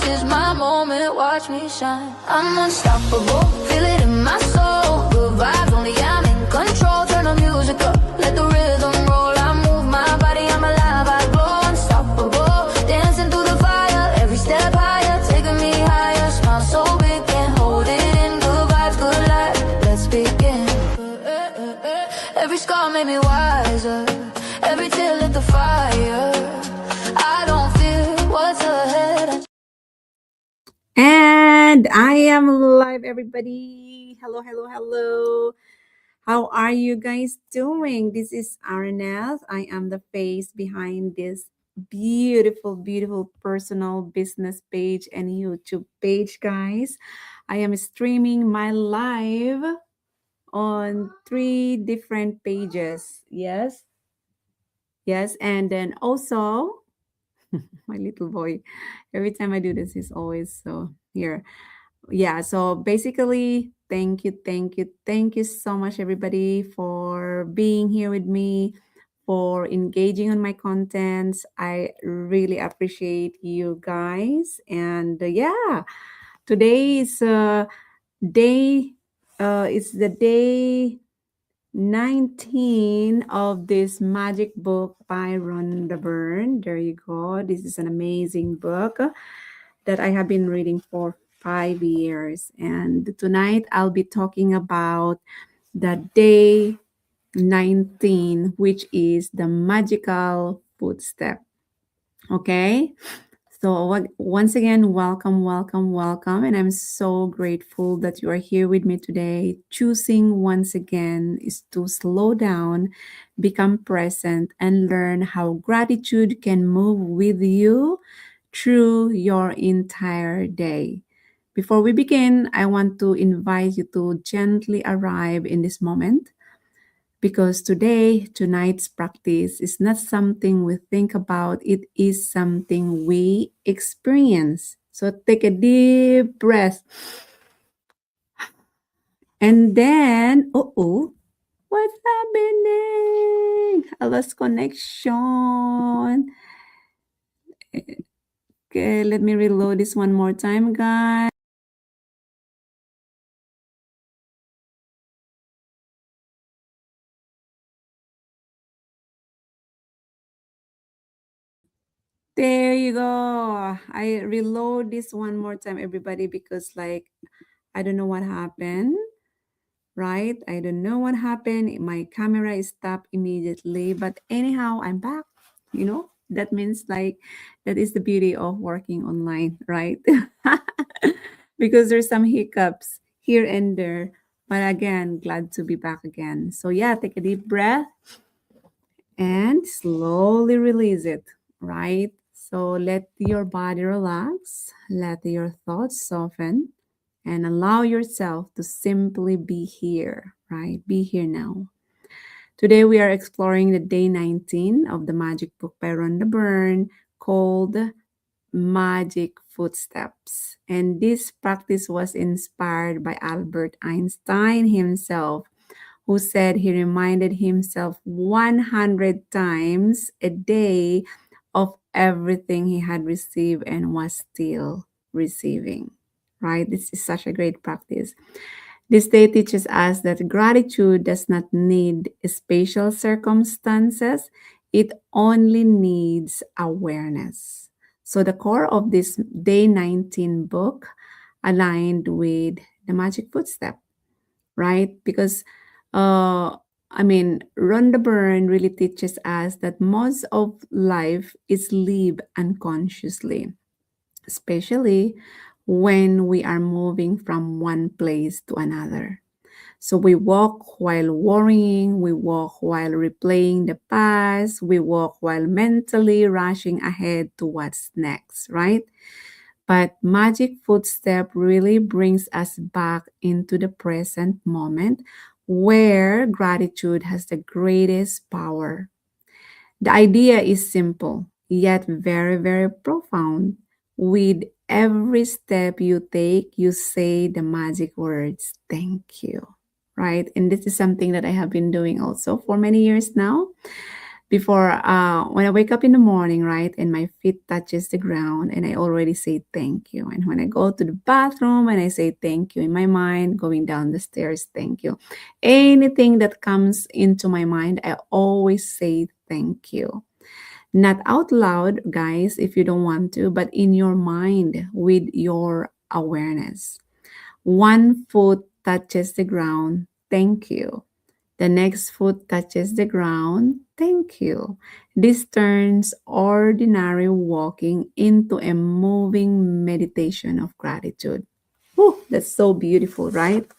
is my moment, watch me shine. I'm unstoppable, feel it in my soul. Good vibes only, I'm in control. Turn the music up, let the rhythm roll. I move my body, I'm alive, I glow. Unstoppable, dancing through the fire. Every step higher, taking me higher. Smile so big, can't hold it in. Good vibes, good life, let's begin. Every scar made me wiser. Every tear lit the fire. I don't fear what's ahead. And I am live, everybody. Hello, hello, hello. How are you guys doing? This is Arnaz. I am the face behind this beautiful, beautiful personal business page and YouTube page, guys. I am streaming my live on 3 different pages. Yes, yes. And then also, my little boy, every time I do this, he's always so here. Yeah, so basically, thank you so much, everybody, for being here with me, for engaging on my contents. I really appreciate you guys. And yeah, today is day it's the day 19 of this magic book by Rhonda Byrne. There you go. This is an amazing book that I have been reading for 5 years. And tonight I'll be talking about the day 19, which is the magical footstep. Okay. So, once again, welcome, welcome, welcome. And I'm so grateful that you are here with me today. Choosing once again is to slow down, become present, and learn how gratitude can move with you through your entire day. Before we begin, I want to invite you to gently arrive in this moment because tonight's practice is not something we think about, it is something we experience. So take a deep breath. And then, oh, what's happening? I lost connection. Okay, let me reload this one more time, guys. There you go. I reload this one more time, everybody, because like I don't know what happened, right? I don't know what happened. My camera is stopped immediately, but anyhow, I'm back. That means like that is the beauty of working online, right? Because there's some hiccups here and there, but again, glad to be back again. So yeah, take a deep breath and slowly release it, right? So let your body relax, let your thoughts soften, and allow yourself to simply be here, right? Be here now. Today we are exploring the day 19 of the magic book by Rhonda Byrne called Magic Footsteps. And this practice was inspired by Albert Einstein himself, who said he reminded himself 100 times a day of everything he had received and was still receiving. Right? This is such a great practice. This day teaches us that gratitude does not need special circumstances, it only needs awareness. So, the core of this day 19 book aligned with the magic footstep, right? Because Rhonda Byrne really teaches us that most of life is lived unconsciously, especially when we are moving from one place to another. So we walk while worrying, we walk while replaying the past, we walk while mentally rushing ahead to what's next, right? But Magic Footstep really brings us back into the present moment where gratitude has the greatest power. The idea is simple, yet very, very profound. With every step you take, you say the magic words, thank you. Right? And this is something that I have been doing also for many years now. before when I wake up in the morning, right, and my feet touches the ground, and I already say thank you. And when I go to the bathroom and I say thank you in my mind, going down the stairs, thank you. Anything that comes into my mind, I always say thank you. Not out loud, guys, if you don't want to, but in your mind with your awareness. One foot touches the ground, thank you. The next foot touches the ground. Thank you. This turns ordinary walking into a moving meditation of gratitude. Whew, that's so beautiful, right?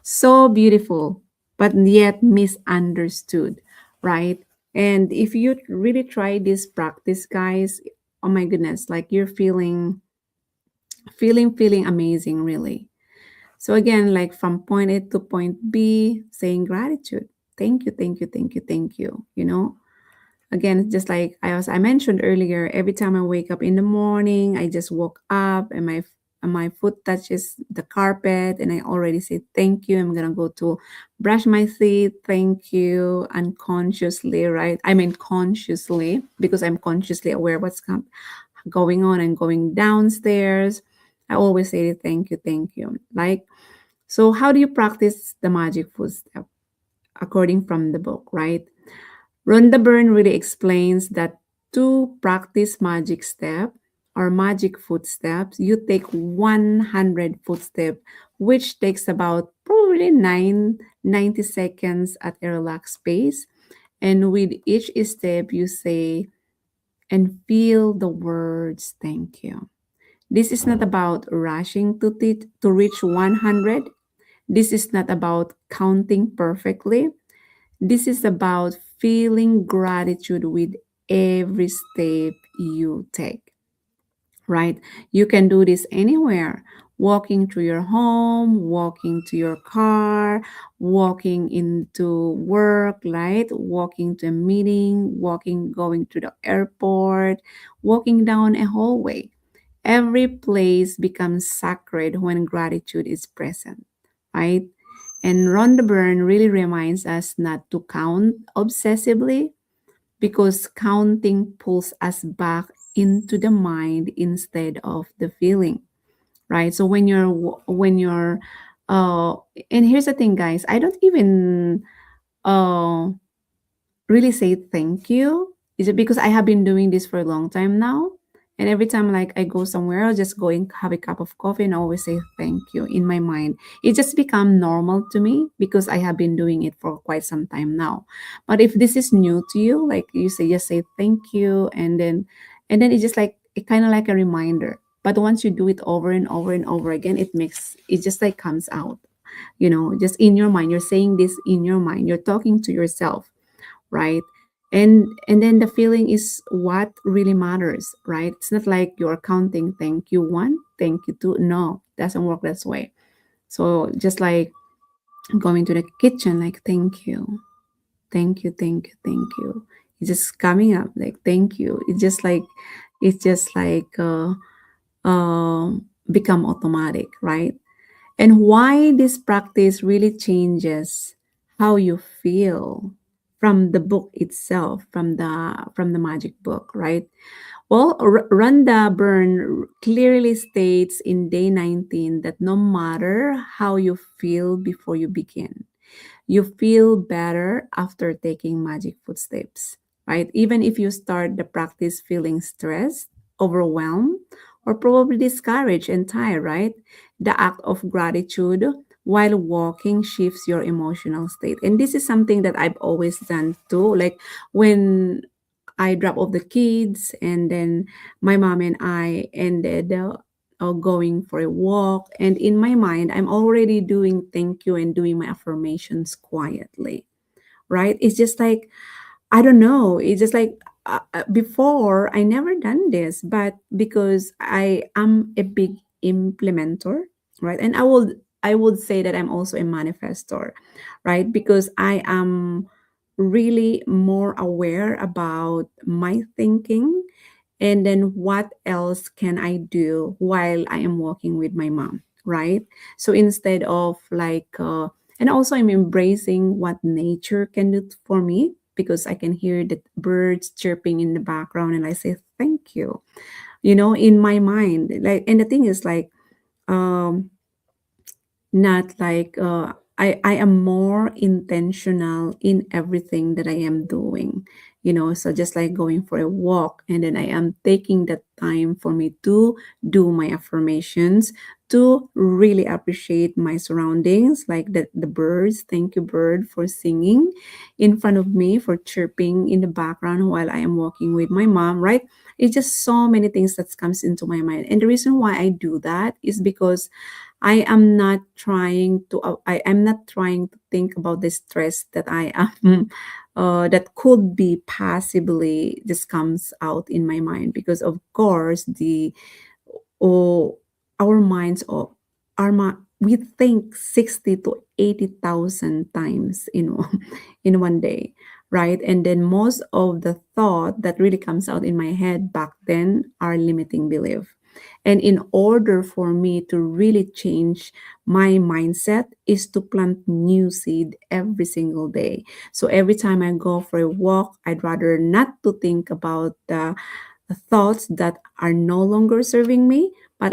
So beautiful, but yet misunderstood, right? And if you really try this practice, guys, oh my goodness, like you're feeling amazing, really. So again, like from point A to point B, saying gratitude. Thank you, thank you, thank you, thank you. You know, again, just like I mentioned earlier, every time I wake up in the morning, I just woke up and my foot touches the carpet and I already say thank you. I'm gonna go to brush my teeth. Thank you, unconsciously, right? I mean consciously because I'm consciously aware what's going on and going downstairs. I always say thank you, thank you. Like, so how do you practice the magic footstep according from the book, right? Rhonda Byrne really explains that to practice magic step or magic footsteps, you take 100 footstep, which takes about probably 90 seconds at a relaxed pace. And with each step, you say and feel the words thank you. This is not about rushing to reach 100. This is not about counting perfectly. This is about feeling gratitude with every step you take, right? You can do this anywhere. Walking to your home, walking to your car, walking into work, right? Walking to a meeting, walking, going to the airport, walking down a hallway. Every place becomes sacred when gratitude is present, right? And Rhonda Byrne really reminds us not to count obsessively because counting pulls us back into the mind instead of the feeling, right? So when you're uh and here's the thing, guys, I don't even uh really say thank you. Is it because I have been doing this for a long time now? And every time like I go somewhere, I'll just go and have a cup of coffee and always say thank you in my mind. It just become normal to me because I have been doing it for quite some time now. But if this is new to you, like you say, just say thank you, and then it's just like it kind of like a reminder. But once you do it over and over and over again, it just like comes out. Just in your mind, you're saying this in your mind. You're talking to yourself, right? And then the feeling is what really matters, right? It's not like you're counting thank you one, thank you two. No, doesn't work that way. So just like going to the kitchen, like thank you, thank you, thank you, thank you. It's just coming up like thank you. It's just like become automatic, right? And why this practice really changes how you feel from the book itself, from the magic book, right? Well, Rhonda Byrne clearly states in day 19 that no matter how you feel before you begin, you feel better after taking magic footsteps, right? Even if you start the practice feeling stressed, overwhelmed, or probably discouraged and tired, right? The act of gratitude while walking shifts your emotional state. And this is something that I've always done too. Like when I drop off the kids, and then my mom and I ended going for a walk. And in my mind, I'm already doing thank you and doing my affirmations quietly, right? It's just like, I don't know. It's just like before, I never done this, but because I am a big implementer, right? And I would say that I'm also a manifestor, right? Because I am really more aware about my thinking, and then what else can I do while I am walking with my mom, right? So instead of like and also I'm embracing what nature can do for me, because I can hear the birds chirping in the background, and I say thank you, in my mind. Like, and the thing is like, um not like, I am more intentional in everything that I am doing. So just like going for a walk, and then I am taking that time for me to do my affirmations, to really appreciate my surroundings, like the birds. Thank you, bird, for singing in front of me, for chirping in the background while I am walking with my mom, right? It's just so many things that comes into my mind. And the reason why I do that is because I am not trying to think about the stress that I am that could be possibly just comes out in my mind, because of course the oh, our minds, we think 60 to 80,000 times in in one day, right? And then most of the thought that really comes out in my head back then are limiting belief. And in order for me to really change my mindset is to plant new seed every single day. So every time I go for a walk, I'd rather not to think about the thoughts that are no longer serving me, but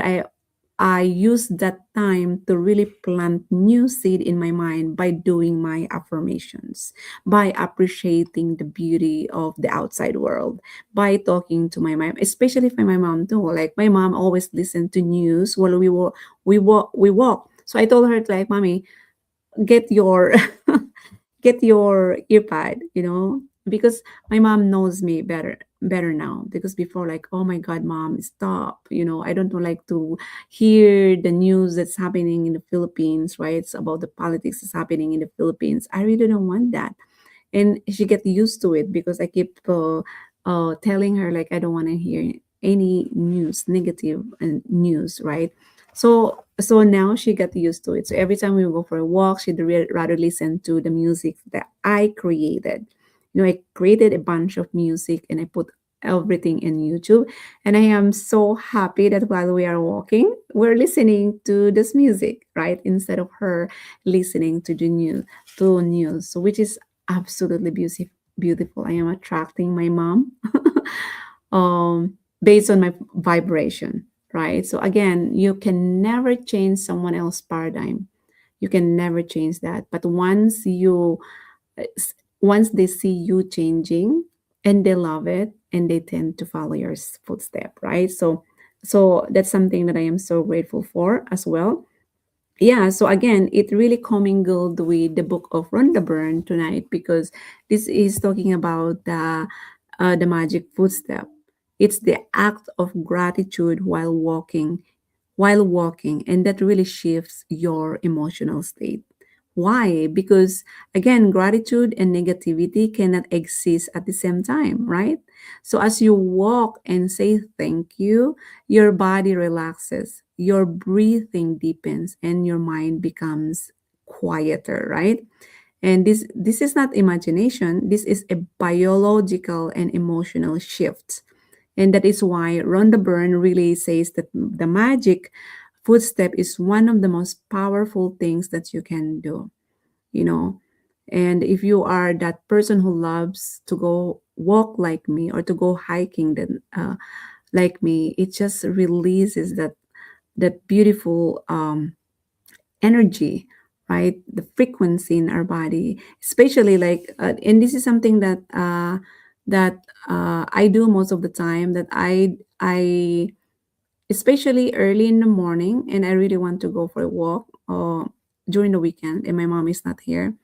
I use that time to really plant new seed in my mind by doing my affirmations, by appreciating the beauty of the outside world, by talking to my mom, especially for my mom too. Like my mom always listened to news while we walk. So I told her, like, mommy, get your get your earpad, because my mom knows me better now. Because before, like, oh my god, mom, stop, I don't like to hear the news that's happening in the Philippines, right? It's about the politics that's happening in the Philippines. I really don't want that. And she get used to it because I keep telling her, like, I don't want to hear any news, negative news, right? So now she got used to it. So every time we go for a walk, she'd rather listen to the music that I created. I created a bunch of music and I put everything in YouTube. And I am so happy that while we are walking, we're listening to this music, right? Instead of her listening to the news. So which is absolutely beautiful. I am attracting my mom based on my vibration, right? So again, you can never change someone else's paradigm. You can never change that. But once they see you changing and they love it, and they tend to follow your footstep, right? So that's something that I am so grateful for as well. Yeah, so again, it really commingled with the book of Rhonda Byrne tonight, because this is talking about the magic footstep. It's the act of gratitude while walking, and that really shifts your emotional state. Why? Because again, gratitude and negativity cannot exist at the same time, right? So as you walk and say thank you, your body relaxes, your breathing deepens, and your mind becomes quieter, right? And this is not imagination, this is a biological and emotional shift. And that is why Rhonda Byrne really says that the magic footstep is one of the most powerful things that you can do, you know. And if you are that person who loves to go walk like me, or to go hiking, then like me, it just releases that beautiful energy, right? The frequency in our body, especially like, and this is something that I do most of the time. That I especially early in the morning, and I really want to go for a walk during the weekend, and my mom is not here.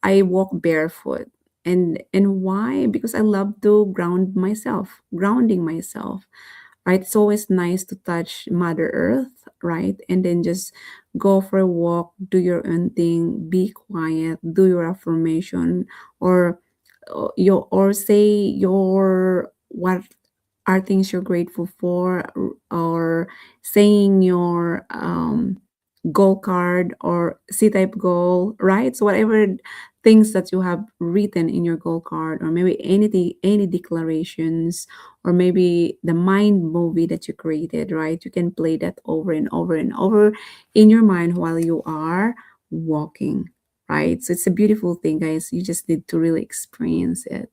I walk barefoot. And why? Because I love to grounding myself, right? It's always nice to touch Mother Earth, right? And then just go for a walk, do your own thing, be quiet, do your affirmation, or or say your what are things you're grateful for, or saying your goal card or C-type goal, right? So whatever things that you have written in your goal card, or maybe anything, any declarations, or maybe the mind movie that you created, right? You can play that over and over and over in your mind while you are walking, right? So it's a beautiful thing, guys. You just need to really experience it.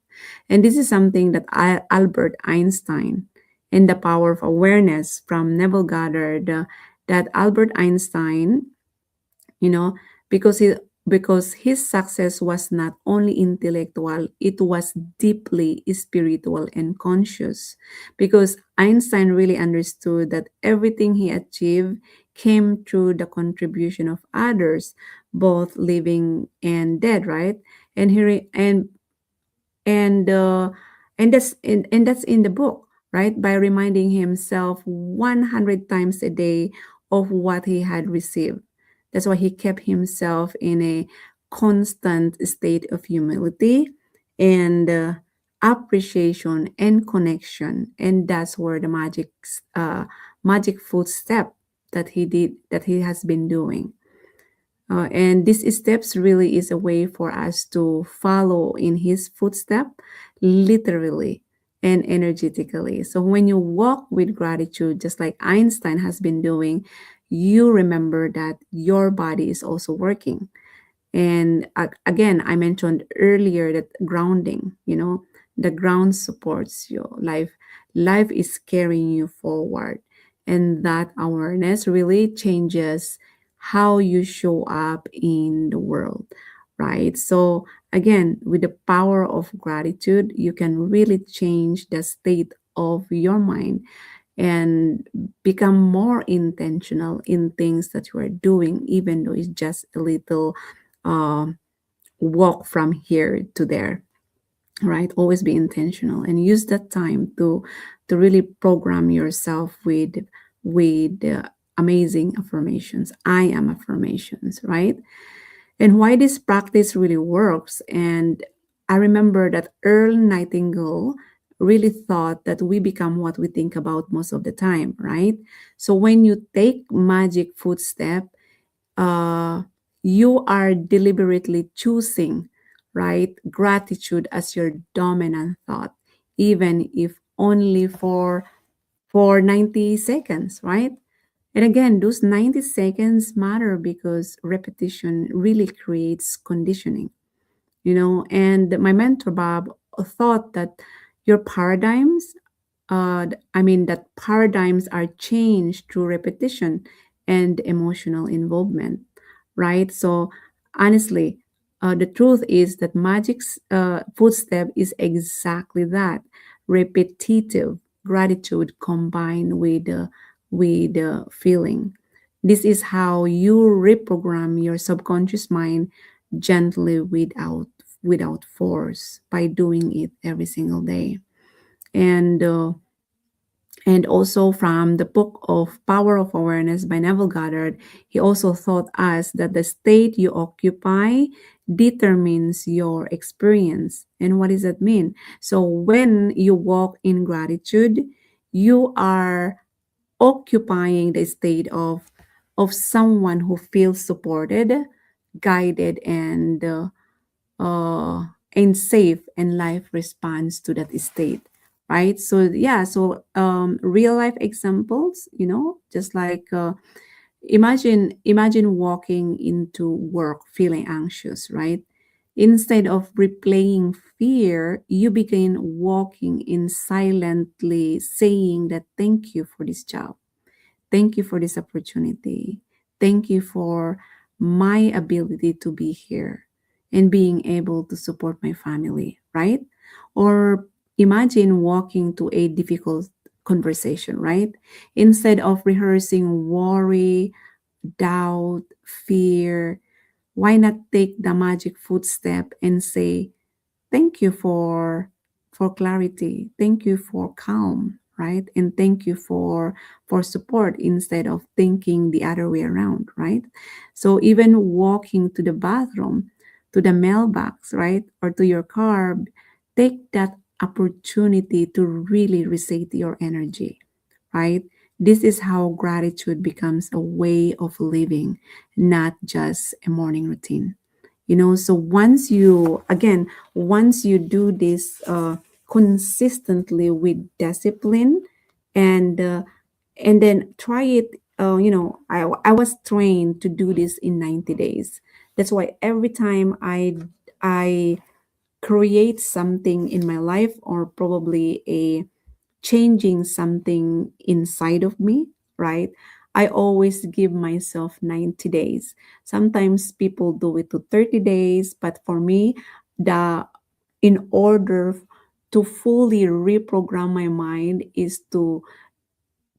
And this is something that Albert Einstein and the power of awareness from Neville Goddard, that Albert Einstein, you know, because his success was not only intellectual, it was deeply spiritual and conscious, because Einstein really understood that everything he achieved came through the contribution of others, both living and dead, right? And he re- and and that's in the book, right? By reminding himself 100 times a day of what he had received. That's why he kept himself in a constant state of humility and appreciation and connection. And that's where the magic footstep that he has been doing, and these steps really is a way for us to follow in his footstep, literally and energetically. So when you walk with gratitude, just like Einstein has been doing, you remember that your body is also working. And again, I mentioned earlier that grounding, the ground supports you. Life is carrying you forward. And that awareness really changes how you show up in the world, right? So, again, with the power of gratitude, you can really change the state of your mind and become more intentional in things that you are doing, even though it's just a little um, walk from here to there, right? Always be intentional and use that time to really program yourself with amazing affirmations. I am affirmations, right? And why this practice really works. And I remember that Earl Nightingale really thought that we become what we think about most of the time, right? So when you take magic footstep, uh, you are deliberately choosing, right, gratitude as your dominant thought, even if only for 90 seconds, right? And again, those 90 seconds matter because repetition really creates conditioning, and my mentor Bob thought that your paradigms that paradigms are changed through repetition and emotional involvement, right? So honestly, the truth is that magic's footstep is exactly that: repetitive gratitude combined with feeling. This is how you reprogram your subconscious mind gently, without force, by doing it every single day. And uh, and also from the book of Power of Awareness by Neville Goddard, he also taught us that the state you occupy determines your experience. And what does that mean? So when you walk in gratitude, you are occupying the state of someone who feels supported, guided, and safe, and life responds to that state, right? So yeah, so real life examples, just like imagine walking into work feeling anxious, right? Instead of replaying fear, you begin walking in silently, saying that thank you for this job. Thank you for this opportunity. Thank you for my ability to be here and being able to support my family, right? Or imagine walking to a difficult conversation, right? Instead of rehearsing worry, doubt, fear, why not take the magic footstep and say, thank you for clarity, thank you for calm, right? And thank you for support, instead of thinking the other way around, right? So even walking to the bathroom, to the mailbox, right, or to your car, take that opportunity to really reset your energy, right? This is how gratitude becomes a way of living, not just a morning routine. So once you do this consistently with discipline, and and then try it I was trained to do this in 90 days. That's why every time I create something in my life, or probably a changing something inside of me, right? I always give myself 90 days. Sometimes people do it to 30 days, but for me, the in order to fully reprogram my mind is to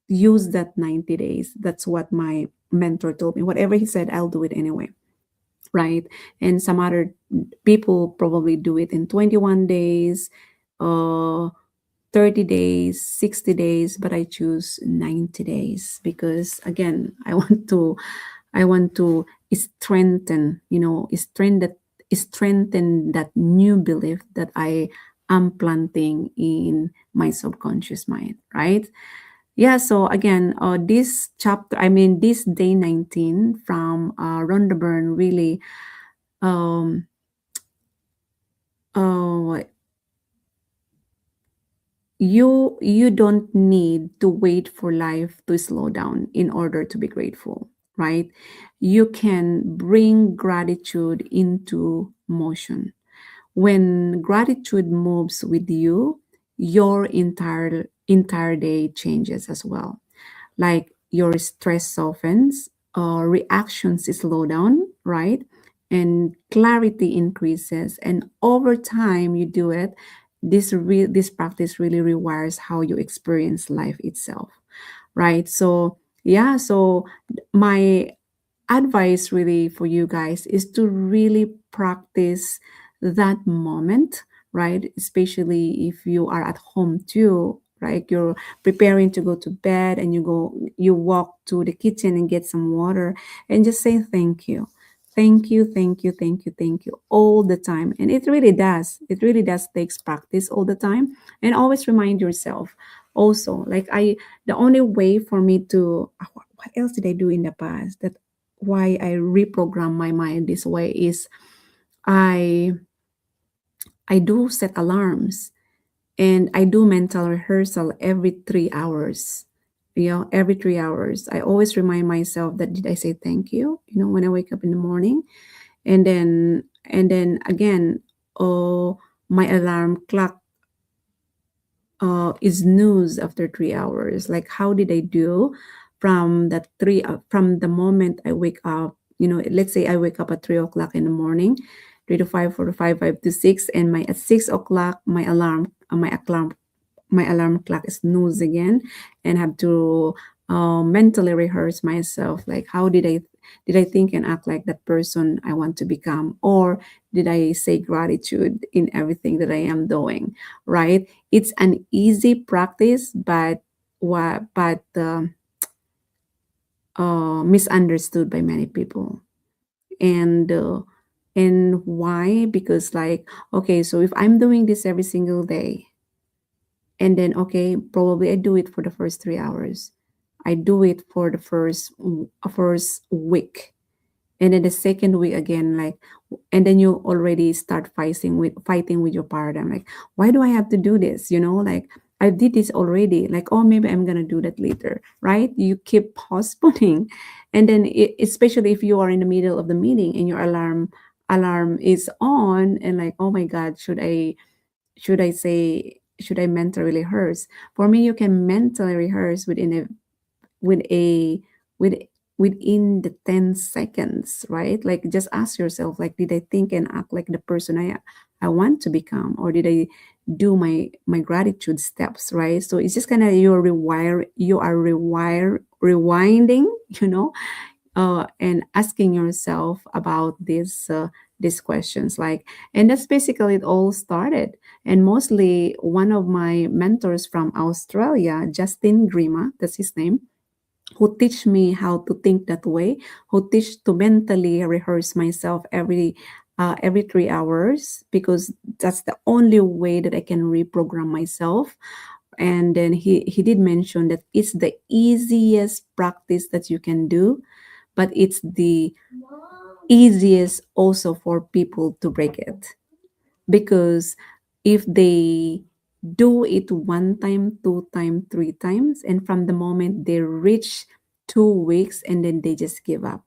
use that 90 days. That's what my mentor told me. Whatever he said, I'll do it anyway, right? And some other people probably do it in 21 days, uh 30 days, 60 days, but I choose 90 days because again, I want to strengthen, strengthen that new belief that I am planting in my subconscious mind, right? Yeah, so again, this chapter, I mean, this day 19 from Rhonda Byrne really, um, uh, you don't need to wait for life to slow down in order to be grateful, right? You can bring gratitude into motion. When gratitude moves with you, your entire day changes as well. Like your stress softens, reactions slow down, right? And clarity increases. And over time, you do it. This practice really requires how you experience life itself, right? So yeah, so my advice really for you guys is to really practice that moment, right? Especially if you are at home too, right? You're preparing to go to bed and you walk to the kitchen and get some water and just say thank you. Thank you, thank you, thank you, thank you all the time. And it really does takes practice all the time. And always remind yourself also, like the only way for me to, what else did I do in the past that why I reprogram my mind this way is I I do set alarms and I do mental rehearsal every 3 hours. Every 3 hours. I always remind myself that did I say thank you? When I wake up in the morning, and then again, oh, my alarm clock is news after 3 hours. Like, how did I do from the moment I wake up? Let's say I wake up at 3 o'clock in the morning, 3 to 5, 4 to 5, 5 to 6, and my at 6 o'clock my alarm clock snooze again, and have to mentally rehearse myself, like how did I think and act like that person I want to become, or did I say gratitude in everything that I am doing, right? It's an easy practice, but misunderstood by many people. And uh, and why? Because, like, okay, so if I'm doing this every single day, and then, okay, probably I do it for the first 3 hours, I do it for the first week, and then the second week again, like, and then you already start fighting with your paradigm, like, why do I have to do this, like, I did this already, like, oh, maybe I'm gonna do that later, right? You keep postponing. And then especially if you are in the middle of the meeting and your alarm is on, and like, oh my god, should I mentally rehearse? For me, you can mentally rehearse with a with within the 10 seconds, right? Like, just ask yourself, like, did I think and act like the person I want to become, or did I do my gratitude steps, right? So it's just kind of you are rewinding, and asking yourself about these questions, like, and that's basically it all started. And mostly one of my mentors from Australia, Justin Grima, that's his name, who teach me how to think that way, who teach to mentally rehearse myself every 3 hours, because that's the only way that I can reprogram myself. And then he did mention that it's the easiest practice that you can do, but it's the easiest also for people to break it, because if they do it one time, two time, three times, and from the moment they reach 2 weeks and then they just give up.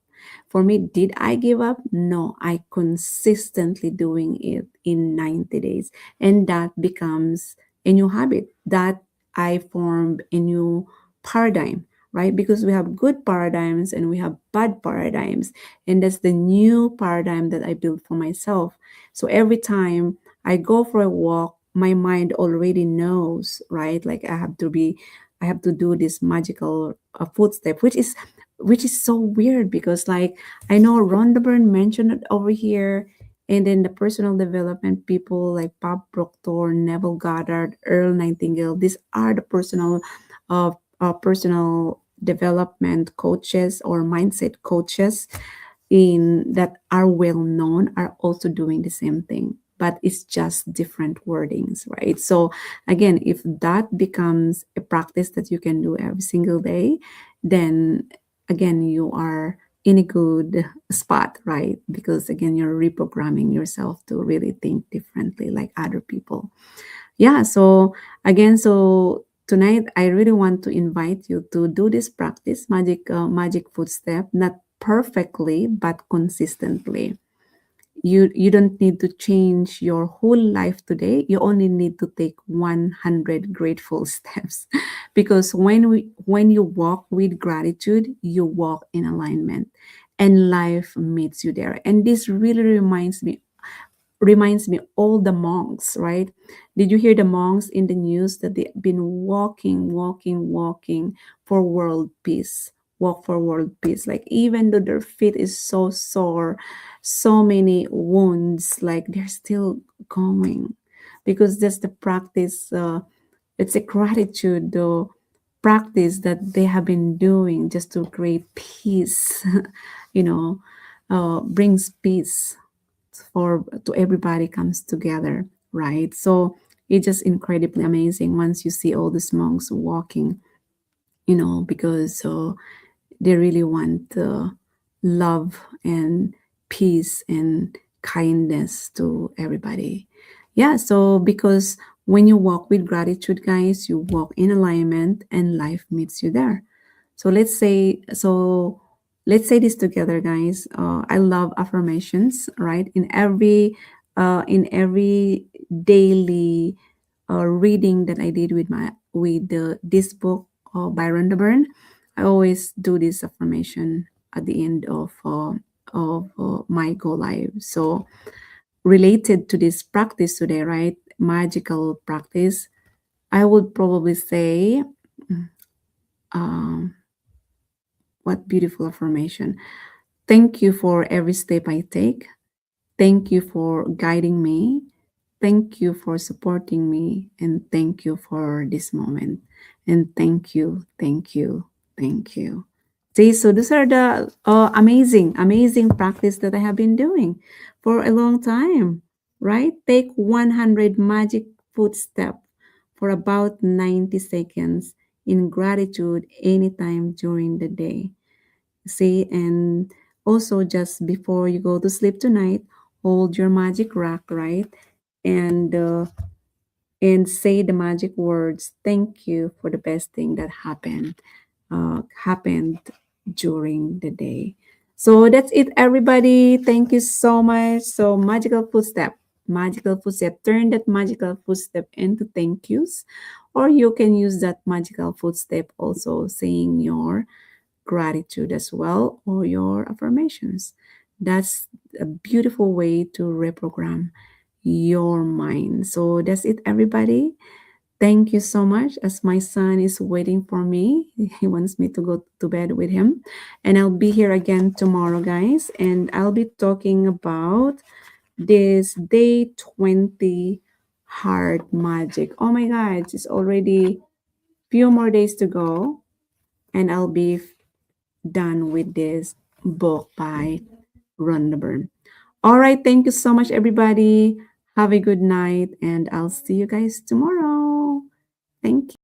For me, did I give up? No, I consistently doing it in 90 days. And that becomes a new habit that I formed a new paradigm, right? Because we have good paradigms and we have bad paradigms. And that's the new paradigm that I built for myself. So every time I go for a walk, my mind already knows, right? Like I have to do this magical footstep, which is so weird because like I know Rhonda Byrne mentioned it over here, and then the personal development people like Bob Proctor, Neville Goddard, Earl Nightingale. These are the personal development coaches or mindset coaches in that are well known are also doing the same thing, but it's just different wordings, right? So again, if that becomes a practice that you can do every single day, then again you are in a good spot, right? Because again you're reprogramming yourself to really think differently like other people. Yeah, so again, so tonight I really want to invite you to do this practice, magic footstep, not perfectly but consistently. You don't need to change your whole life today. You only need to take 100 grateful steps, because when you walk with gratitude, you walk in alignment and life meets you there. And this really reminds me all the monks, right? Did you hear the monks in the news that they've been walking for world peace? Walk for world peace. Like even though their feet is so sore, so many wounds, like they're still going because that's the practice. It's a gratitude practice that they have been doing just to create peace. you know, brings peace for to everybody comes together, right? So it's just incredibly amazing once you see all these monks walking, because they really want love and peace and kindness to everybody. Yeah, so because when you walk with gratitude, guys, you walk in alignment and life meets you there. So let's say this together, guys. I love affirmations, right? In every daily reading that I did with this book by Rhonda Byrne, I always do this affirmation at the end of my go live. So related to this practice today, right? Magical practice, I would probably say, um, what beautiful affirmation. Thank you for every step I take. Thank you for guiding me. Thank you for supporting me. And thank you for this moment. And thank you. See, so these are the amazing practice that I have been doing for a long time, right? Take 100 magic footstep for about 90 seconds in gratitude anytime during the day. See, and also just before you go to sleep tonight, hold your magic rock, right? And say the magic words, thank you for the best thing that happened during the day. So that's it, everybody. Thank you so much. So magical footstep, turn that magical footstep into thank yous, or you can use that magical footstep also saying your gratitude as well, or your affirmations. That's a beautiful way to reprogram your mind. So that's it, everybody. Thank you so much. As my son is waiting for me, he wants me to go to bed with him. And I'll be here again tomorrow, guys. And I'll be talking about this day 20 heart magic. Oh my God, it's already few more days to go. And I'll be done with this book by Rhonda Byrne. All right, thank you so much, everybody. Have a good night, and I'll see you guys tomorrow. Thank you.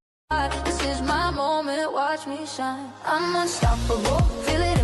This is my moment, watch me shine. I'm unstoppable, feel it